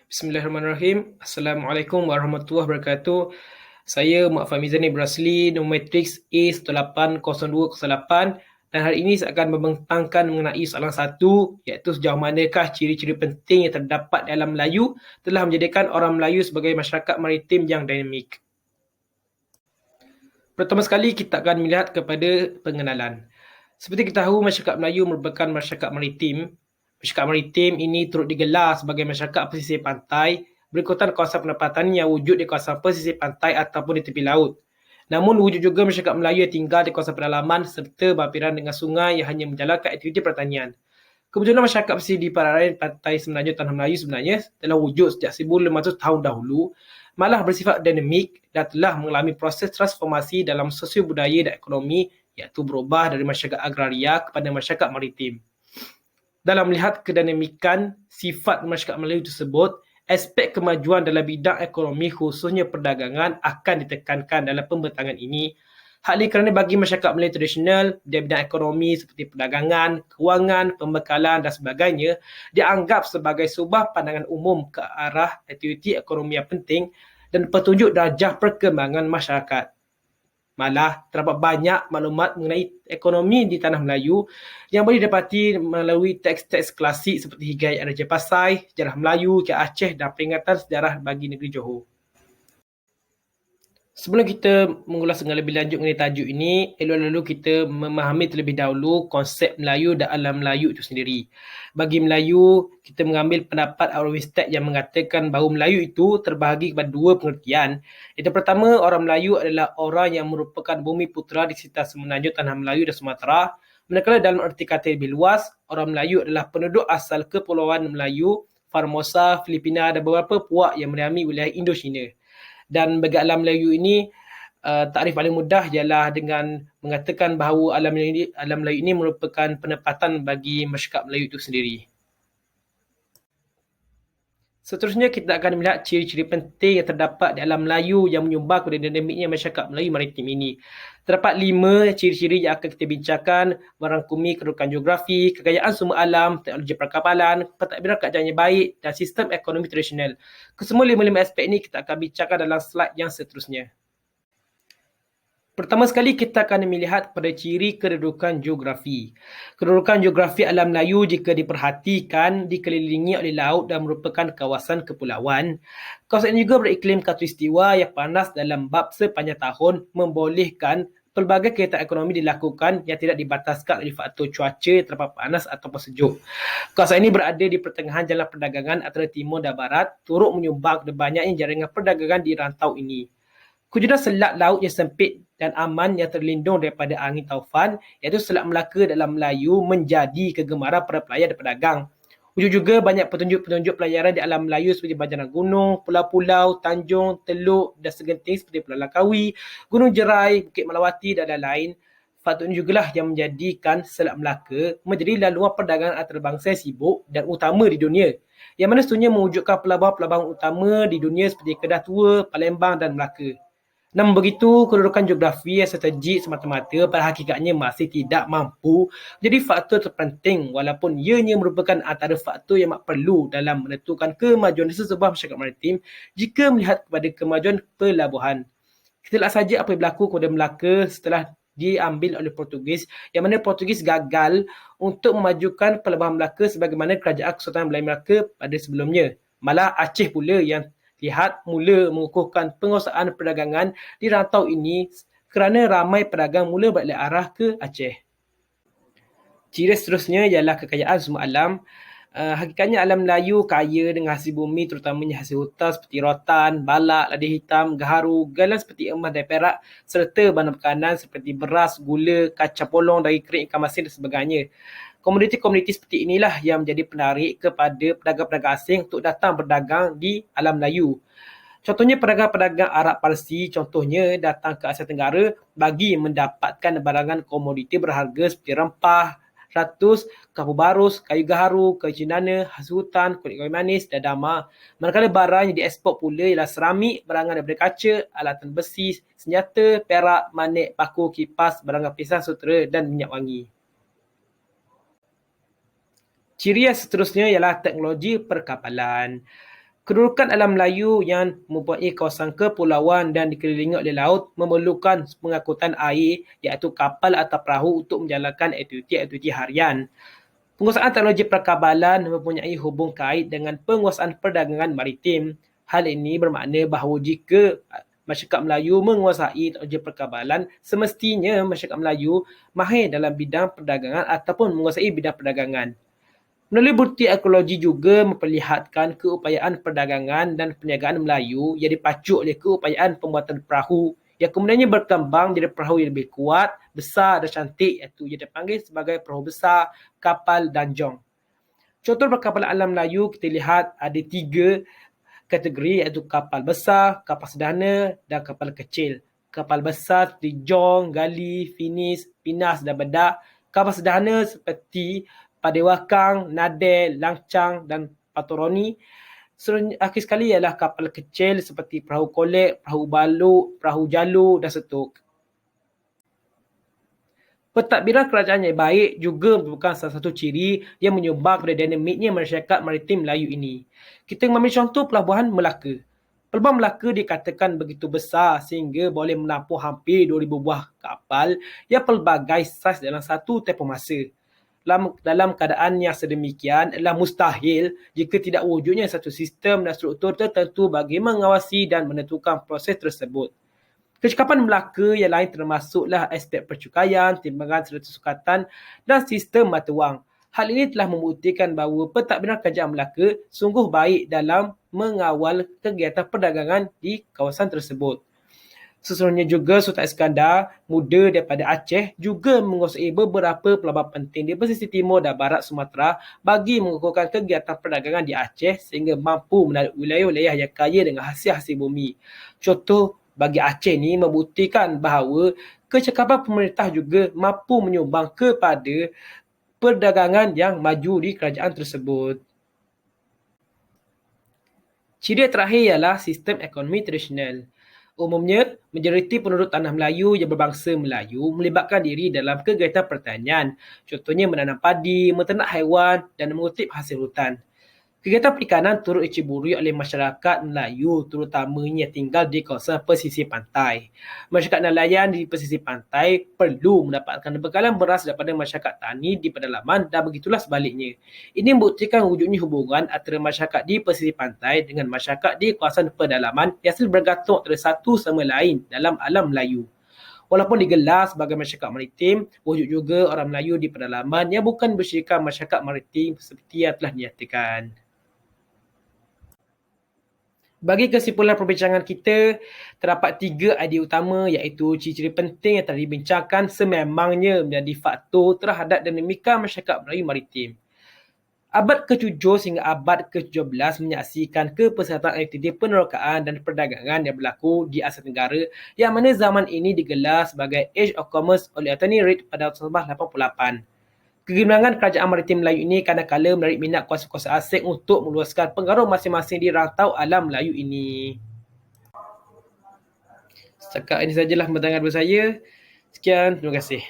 Bismillahirrahmanirrahim. Assalamualaikum warahmatullahi wabarakatuh. Saya Mak Famizani berasli nombor matriks A980208 dan hari ini saya akan membentangkan mengenai soalan 1 iaitu sejauh manakah ciri-ciri penting yang terdapat dalam Melayu telah menjadikan orang Melayu sebagai masyarakat maritim yang dinamik. Pertama sekali kita akan melihat kepada pengenalan. Seperti kita tahu masyarakat Melayu merupakan masyarakat maritim. Masyarakat maritim ini turut digelar sebagai masyarakat pesisir pantai berikutan kawasan pendapatan yang wujud di kawasan pesisir pantai ataupun di tepi laut. Namun wujud juga masyarakat Melayu yang tinggal di kawasan pedalaman serta berhampiran dengan sungai yang hanya menjalankan aktiviti pertanian. Kebetulan masyarakat pesisir di perairan pantai semenanjung Tanah Melayu sebenarnya telah wujud sejak 1500 tahun dahulu, malah bersifat dinamik dan telah mengalami proses transformasi dalam sosio budaya dan ekonomi iaitu berubah dari masyarakat agraria kepada masyarakat maritim. Dalam melihat kedinamikan sifat masyarakat Melayu tersebut, aspek kemajuan dalam bidang ekonomi khususnya perdagangan akan ditekankan dalam pembentangan ini. Hal ini kerana bagi masyarakat Melayu tradisional, di bidang ekonomi seperti perdagangan, kewangan, pembekalan dan sebagainya, dianggap sebagai sebuah pandangan umum ke arah aktiviti ekonomi yang penting dan petunjuk darjah perkembangan masyarakat. Malah, terdapat banyak maklumat mengenai ekonomi di Tanah Melayu yang boleh didapati melalui teks-teks klasik seperti Hikayat Raja Pasai, Sejarah Melayu, Hikayat Aceh dan Peringatan Sejarah bagi Negeri Johor. Sebelum kita mengulas dengan lebih lanjut mengenai tajuk ini, elok-elok kita memahami terlebih dahulu konsep Melayu dan alam Melayu itu sendiri. Bagi Melayu, kita mengambil pendapat Arowistad yang mengatakan bahawa Melayu itu terbahagi kepada dua pengertian. Yang pertama, orang Melayu adalah orang yang merupakan bumi putera di sekitar semenanjung Tanah Melayu dan Sumatera. Manakala dalam erti kata lebih luas, orang Melayu adalah penduduk asal Kepulauan Melayu, Formosa, Filipina dan beberapa puak yang meriami wilayah Indochina. Dan bagi alam Melayu ini, takrif paling mudah ialah dengan mengatakan bahawa alam Melayu ini merupakan penempatan bagi masyarakat Melayu itu sendiri. Seterusnya kita akan melihat ciri-ciri penting yang terdapat di alam Melayu yang menyumbang kepada dinamiknya masyarakat Melayu maritim ini. Terdapat 5 ciri-ciri yang akan kita bincangkan, merangkumi kedudukan geografi, kekayaan sumber alam, teknologi perkapalan, pentadbiran kerajaan yang baik dan sistem ekonomi tradisional. Kesemua 5 aspek ini kita akan bincangkan dalam slide yang seterusnya. Pertama sekali kita akan melihat pada ciri kedudukan geografi. Kedudukan geografi alam Melayu jika diperhatikan dikelilingi oleh laut dan merupakan kawasan kepulauan. Kawasan ini juga beriklim khatulistiwa yang panas dalam bab sepanjang tahun membolehkan pelbagai kegiatan ekonomi dilakukan yang tidak dibataskan oleh faktor cuaca yang terlalu panas ataupun sejuk. Kawasan ini berada di pertengahan jalan perdagangan antara timur dan barat, turut menyumbang kepada banyaknya jaringan perdagangan di rantau ini. Kewujudan selat laut yang sempit dan aman yang terlindung daripada angin taufan, iaitu Selat Melaka dalam Melayu menjadi kegemaran para pelayar dan pedagang. Wujud juga banyak petunjuk-petunjuk pelayaran di alam Melayu seperti banjaran gunung, pulau-pulau, tanjung, teluk dan segenting seperti Pulau Langkawi, Gunung Jerai, Bukit Melawati dan lain-lain. Faktor ini jugalah yang menjadikan Selat Melaka menjadi laluan perdagangan antarabangsa yang sibuk dan utama di dunia, yang mana seterusnya mewujudkan pelabuhan-pelabuhan utama di dunia seperti Kedah Tua, Palembang dan Melaka. Namun begitu, kedudukan geografi yang strategik semata-mata pada hakikatnya masih tidak mampu menjadi faktor terpenting walaupun ianya merupakan antara faktor yang perlu dalam menentukan kemajuan sesebuah masyarakat maritim jika melihat kepada kemajuan pelabuhan. Kita lihat saja apa yang berlaku kepada Melaka setelah diambil oleh Portugis, yang mana Portugis gagal untuk memajukan pelabuhan Melaka sebagaimana kerajaan Kesultanan Melayu Melaka pada sebelumnya. Malah Aceh pula yang lihat mula mengukuhkan penguasaan perdagangan di rantau ini kerana ramai pedagang mula beralih arah ke Aceh. Ciri seterusnya ialah kekayaan sumber alam. Hakikatnya alam Melayu kaya dengan hasil bumi terutamanya hasil hutan seperti rotan, balak, lada hitam, gaharu, galan seperti emas dan perak serta bahan makanan seperti beras, gula, kacang polong, daging kering, ikan masin dan sebagainya. Komoditi-komoditi seperti inilah yang menjadi penarik kepada pedagang-pedagang asing untuk datang berdagang di alam Melayu. Contohnya pedagang-pedagang Arab Parsi contohnya datang ke Asia Tenggara bagi mendapatkan barangan komoditi berharga seperti rempah, ratus, kapu barus, kayu gaharu, kayu cendana, hasil hutan, kulit kayu manis dan dama. Manakala barang yang diekspor pula ialah seramik, barangan daripada kaca, alatan besi, senjata, perak, manik, paku, kipas, barangan pisang sutera dan minyak wangi. Ciri yang seterusnya ialah teknologi perkapalan. Kedudukan alam Melayu yang mempunyai kawasan kepulauan dan dikelilingi oleh laut memerlukan pengangkutan air iaitu kapal atau perahu untuk menjalankan aktiviti-aktiviti harian. Penguasaan teknologi perkabalan mempunyai hubung kait dengan penguasaan perdagangan maritim. Hal ini bermakna bahawa jika masyarakat Melayu menguasai teknologi perkabalan, semestinya masyarakat Melayu mahir dalam bidang perdagangan ataupun menguasai bidang perdagangan. Melalui bukti arkeologi juga memperlihatkan keupayaan perdagangan dan perniagaan Melayu yang dipacu oleh keupayaan pembuatan perahu yang kemudiannya berkembang jadi perahu yang lebih kuat, besar dan cantik iaitu yang dipanggil sebagai perahu besar, kapal dan jong. Contoh perkapalan alam Melayu kita lihat ada 3 kategori iaitu kapal besar, kapal sederhana dan kapal kecil. Kapal besar seperti jong, gali, finis, pinas dan bedak. Kapal sederhana seperti padewakang, nadel, langcang dan patoroni. Akhir sekali ialah kapal kecil seperti perahu kolek, perahu baluk, perahu jalur dan setuk. Pentadbiran kerajaan yang baik juga merupakan salah satu ciri yang menyumbang kepada dinamiknya masyarakat maritim Melayu ini. Kita mengambil contoh Pelabuhan Melaka. Pelabuhan Melaka dikatakan begitu besar sehingga boleh menampung hampir 2,000 buah kapal yang pelbagai saiz dalam satu tempoh masa. Dalam keadaan yang sedemikian adalah mustahil jika tidak wujudnya satu sistem dan struktur tertentu bagi mengawasi dan menentukan proses tersebut. Kecekapan Melaka yang lain termasuklah aspek percukaian, timbangan serta sukatan dan sistem mata wang. Hal ini telah membuktikan bahawa pentadbiran kerajaan Melaka sungguh baik dalam mengawal kegiatan perdagangan di kawasan tersebut. Sesungguhnya juga Sultan Iskandar Muda daripada Aceh juga menguasai beberapa pelabuhan penting di pesisir timur dan barat Sumatera bagi mengukuhkan kegiatan perdagangan di Aceh sehingga mampu menarik wilayah-wilayah yang kaya dengan hasil-hasil bumi. Contoh bagi Aceh ni membuktikan bahawa kecekapan pemerintah juga mampu menyumbang kepada perdagangan yang maju di kerajaan tersebut. Ciri terakhir ialah sistem ekonomi tradisional. Umumnya, majoriti penduduk tanah Melayu yang berbangsa Melayu melibatkan diri dalam kegiatan pertanian, contohnya menanam padi, menternak haiwan dan mengutip hasil hutan. Kegiatan perikanan turut diceburi oleh masyarakat Melayu terutamanya yang tinggal di kawasan pesisir pantai. Masyarakat nelayan di pesisir pantai perlu mendapatkan bekalan beras daripada masyarakat tani di pedalaman dan begitulah sebaliknya. Ini membuktikan wujudnya hubungan antara masyarakat di pesisir pantai dengan masyarakat di kawasan pedalaman yang saling bergantung antara satu sama lain dalam alam Melayu. Walaupun digelar sebagai masyarakat maritim, wujud juga orang Melayu di pedalaman yang bukan bersyirikan masyarakat maritim seperti yang telah dinyatakan. Bagi kesimpulan perbincangan kita, terdapat 3 idea utama iaitu ciri-ciri penting yang telah dibincangkan sememangnya menjadi faktor terhadap dinamika masyarakat Melayu maritim. Abad ke-7 sehingga abad ke-17 menyaksikan kepesatan aktiviti penerokaan dan perdagangan yang berlaku di Asia Tenggara yang mana zaman ini digelar sebagai Age of Commerce oleh Anthony Reid pada tahun 1988. Kegemilangan kerajaan maritim Melayu ini kadang-kala menarik minat kuasa-kuasa asing untuk meluaskan pengaruh masing-masing di rantau alam Melayu ini. Setakat ini sajalah pembentangan dari saya. Sekian, terima kasih.